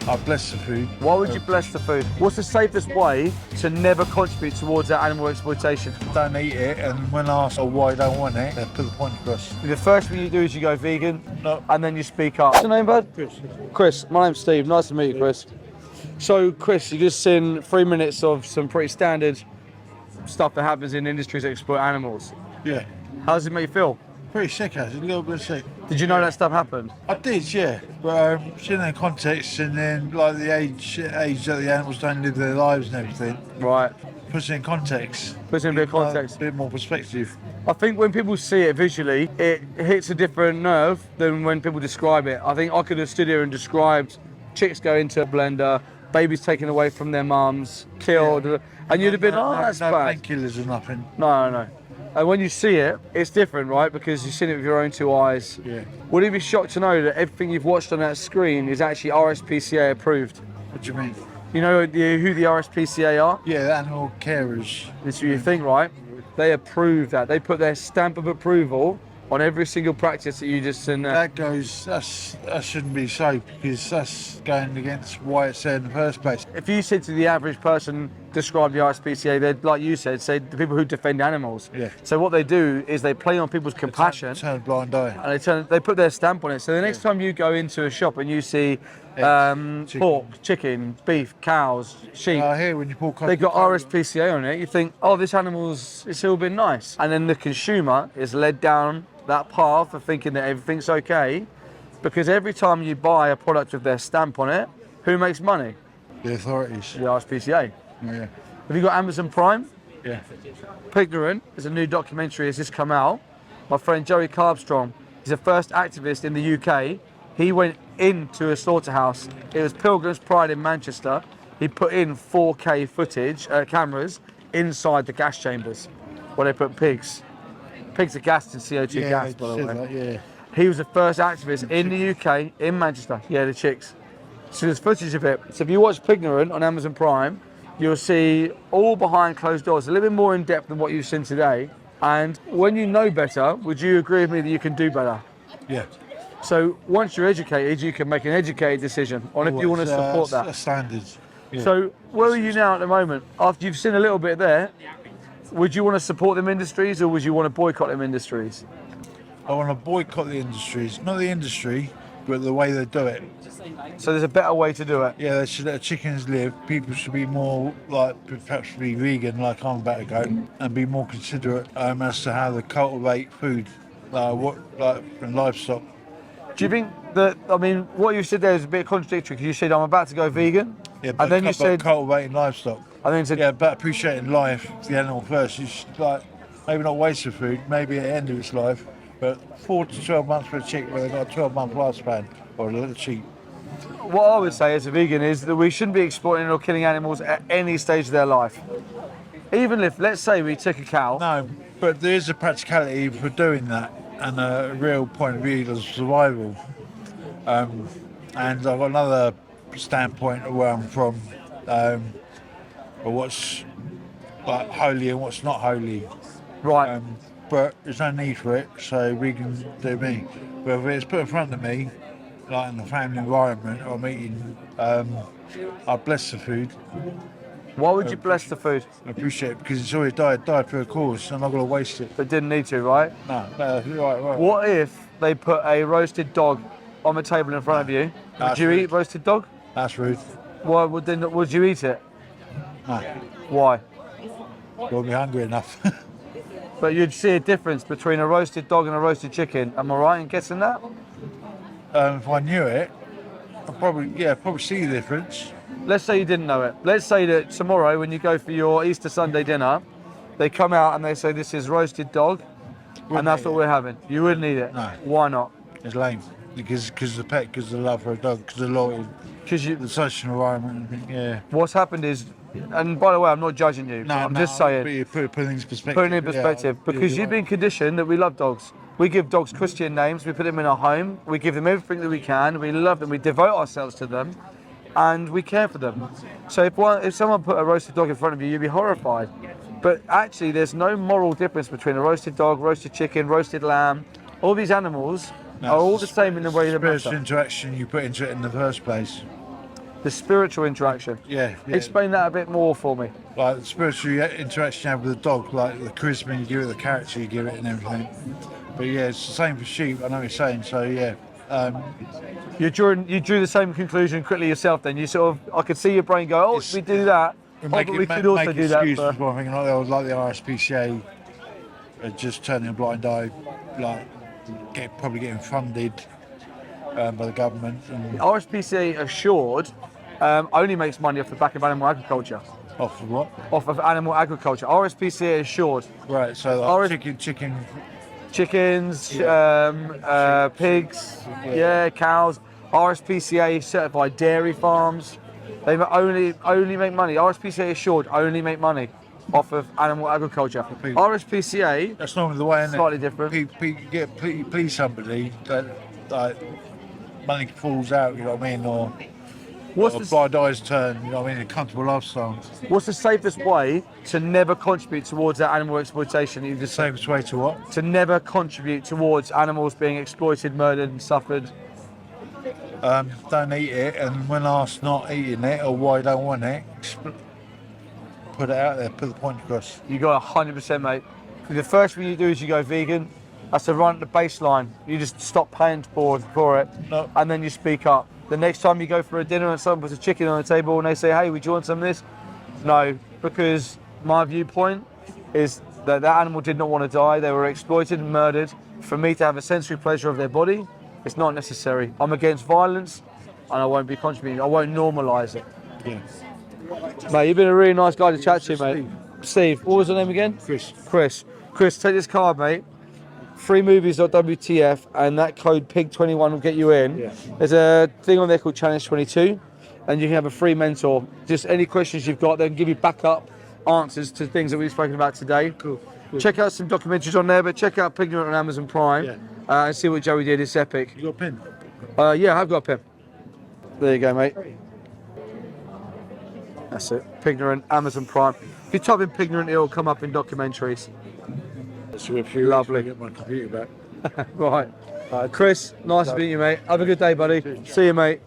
I bless the food. Why would you bless the food? What's the safest way to never contribute towards that animal exploitation? Don't eat it, and when asked why you don't want it, they put the point across. The first thing you do is you go vegan, No. and then you speak up. What's your name, bud? Chris. Chris, my name's Steve. Nice to meet you, Chris. So, Chris, you just seen 3 minutes of some pretty standard stuff that happens in industries that exploit animals. Yeah. How does it make you feel? Pretty sick, actually. A little bit sick. Did you know that stuff happened? I did, yeah. But seeing the context and then like the age that the animals don't live their lives and everything, Right. puts it in context. Puts it in a bit of context. A bit more perspective. I think when people see it visually, it hits a different nerve than when people describe it. I think I could have stood here and described chicks go into a blender, babies taken away from their mums, killed, and you'd have been, oh, that's no bad. painkillers or nothing. No. And when you see it, it's different, right? Because you've seen it with your own two eyes. Yeah. Would you be shocked to know that everything you've watched on that screen is actually RSPCA approved? What do you mean? You know who the RSPCA are? Yeah, the animal carers. This is what you think, right? They approve that. They put their stamp of approval on every single practice that you just seen there. That shouldn't be so, because that's going against why it's there in the first place. If you said to the average person, describe the RSPCA, they'd, like you said, say the people who defend animals. Yeah. So what they do is they play on people's compassion. Turn a blind eye. And they put their stamp on it. So the next time you go into a shop and you see pork, chicken, beef, cows, sheep, I hear when you pull they got RSPCA on it, you think, oh, this animal's, it's all been nice. And then the consumer is led down that path of thinking that everything's okay, because every time you buy a product with their stamp on it, who makes money? The authorities. The RSPCA. Yeah. Have you got Amazon Prime? Yeah. Pignorant is a new documentary has just come out. My friend Joey Carbstrong is the first activist in the UK. He went into a slaughterhouse. It was Pilgrim's Pride in Manchester. He put in 4K footage, cameras, inside the gas chambers where they put pigs. Pigs are gassed in CO2 gas, by the way. That, yeah. He was the first activist in the UK, in Manchester. Yeah, the chicks. So there's footage of it. So if you watch Pignorant on Amazon Prime, you'll see all behind closed doors, a little bit more in depth than what you've seen today. And when you know better, would you agree with me that you can do better? Yeah. So once you're educated, you can make an educated decision on if you want to support that. That's standards. Yeah. So where are you now at the moment? After you've seen a little bit there, would you want to support them industries or would you want to boycott them industries? I want to boycott the industries, not the industry, but the way they do it. So there's a better way to do it. Yeah, they should let chickens live. People should be more perhaps be vegan, like I'm about to go, and be more considerate as to how they cultivate food, and livestock. Do you think that, I mean, what you said there is a bit contradictory because you said I'm about to go vegan, Yeah, but and then you said, cultivating livestock. and then you said, Yeah, but appreciating life, the animal first. You should, maybe not waste the food, maybe at the end of its life, but 4 to 12 months for a chick where they've got a 12-month lifespan, or a little sheep. what I would say as a vegan is that we shouldn't be exploiting or killing animals at any stage of their life. Even if, let's say we took a cow. No, but there is a practicality for doing that, and a real point of view of survival. And I've got another standpoint of where I'm from, of what's like holy and what's not holy. Right. But there's no need for it, so we can do me. But if it's put in front of me, like in the family environment, or I'm eating, I bless the food. Why would you bless the food? I appreciate it because it's already died for a cause, and I'm not going to waste it. But didn't need to, right? No, right. What if they put a roasted dog on the table in front of you? Would That's you rude. eat roasted dog? That's rude. Why would you eat it? No, Why? won't be hungry enough. But you'd see a difference between a roasted dog and a roasted chicken. Am I right in guessing that? If I knew it, I'd probably see the difference. Let's say you didn't know it. Let's say that tomorrow when you go for your Easter Sunday dinner, they come out and they say this is roasted dog, and that's what we're having. You wouldn't eat it? No. Why not? It's lame because of the pet, because of the love for a dog, because of the loyalty, Because the social environment. Yeah. what's happened is, and by the way, I'm not judging you. I'm just saying. But you put things in perspective. Put it in perspective, because you've been conditioned that we love dogs. We give dogs Christian names, we put them in our home, we give them everything that we can, we love them, we devote ourselves to them, and we care for them. So if someone put a roasted dog in front of you, you'd be horrified. But actually, there's no moral difference between a roasted dog, roasted chicken, roasted lamb. All these animals are all the same in the way they spiritual matter. interaction you put into it in the first place. The spiritual interaction. Yeah, yeah. Explain that a bit more for me. Like the spiritual interaction you have with the dog, like the charisma you give it, the character you give it, and everything. But yeah, it's the same for sheep. I know what you're saying. So yeah, You drew the same conclusion quickly yourself. Then you sort of, I could see your brain go, oh, It's- we do that. we But we could also do that. excuses For, for one thing, like the RSPCA, just turning a blind eye, like probably getting funded by the government. And RSPCA assured only makes money off the back of animal agriculture. off of what? Off of animal agriculture. RSPCA assured Right. So like RS chicken. chickens, pigs, Yeah. cows. RSPCA certified dairy farms. They only make money. RSPCA assured only make money off of animal agriculture. Pig. RSPCA That's normally the way, isn't slightly it? different. Please somebody that like money falls out. You know what I mean? Or blind eyes turn. You know what I mean? A comfortable lifestyle. What's the safest way to never contribute towards that animal exploitation that you just said? Safest way to what? To never contribute towards animals being exploited, murdered, and suffered. Don't eat it, and when asked not eating it or why you don't want it, put it out there, put the point across. You got 100%, mate. The first thing you do is you go vegan. That's to run at the baseline. You just stop paying for it, No. and then you speak up. The next time you go for a dinner and someone puts a chicken on the table and they say, "Hey, would you want some of this?" No, because my viewpoint is that that animal did not want to die. They were exploited and murdered. For me to have a sensory pleasure of their body, it's not necessary. I'm against violence, and I won't be contributing. I won't normalise it. Yeah. Mate, you've been a really nice guy to chat to, mate. Steve, what was your name again? Chris. Chris, take this card, mate. freemovies.wtf, and that code PIG21 will get you in. Yeah. There's a thing on there called Challenge 22, and you can have a free mentor. Just any questions you've got, they can give you backup answers to things that we've spoken about today. Cool. Check out some documentaries on there, but check out Pignorant on Amazon Prime Yeah. and see what Joey did. It's epic. You got a pen? Yeah, I've got a pen. There you go, mate. That's it. Pignorant, Amazon Prime. If you type in Pignorant, it'll come up in documentaries. Lovely. Get my computer back. Right. Chris, nice to meet you, mate. Have a good day, buddy. See you, mate.